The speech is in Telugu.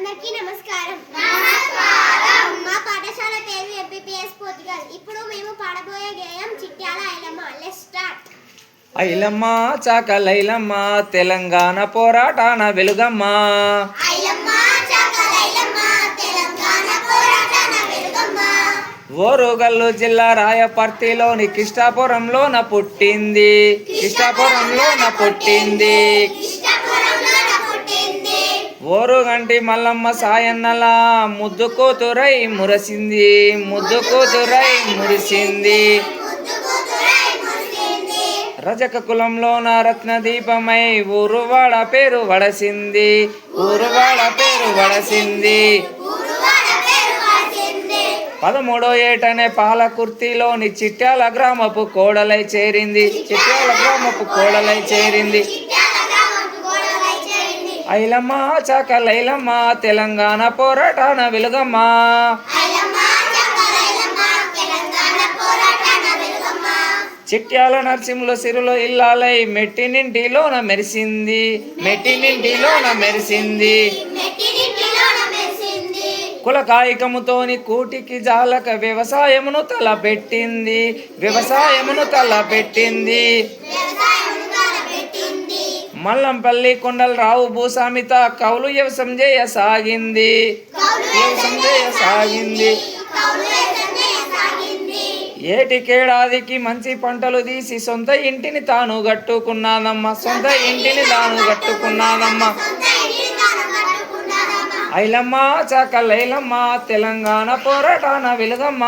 అందరికీ నమస్కారం. మా పాఠశాల పేరు ఎంపీపీఎస్ పోతుగల్. ఇప్పుడు మేము పాడబోయే గేయం చిట్యాల ఐలమ్మ. Let's start. ఐలమ్మ చాకలైలమ్మ తెలంగాణ పోరాటాన వెలుగమ్మ. ఓరుగల్లు జిల్లా రాయపర్తిలోని కిష్టాపురంలోన పుట్టింది. ఓరుగంటి మల్లమ్మ సాయన్నల ముద్దు కూతురై మురిసింది. రజక కులంలోన రత్న దీపమై ఊరువాడ పేరు వడసింది. 13వ ఏటనే పాలకుర్తిలోని చిట్యాల గ్రామపు కోడలై చేరింది. ఐలమ్మ చాకలైలమ్మ తెలంగాణ పోరాటాన వెలుగమ్మ. చిట్యాల నరసింహుల సిరులో ఇల్లాలై మెట్టినింటిలోన మెరిసింది. కుల కాయికముతోని కూటికి జాలక వ్యవసాయమును తలపెట్టింది. మల్లంపల్లి కొండల రావు భూసామిత కౌలు వ్యవసాయం చేయసాగింది. ఏటికేడాదికి మంచి పంటలు తీసి సొంత ఇంటిని తాను గట్టుకున్నాదమ్మ. ఐలమ్మ చాకలైలమ్మ తెలంగాణ పోరాటాన వెలుగమ్మ.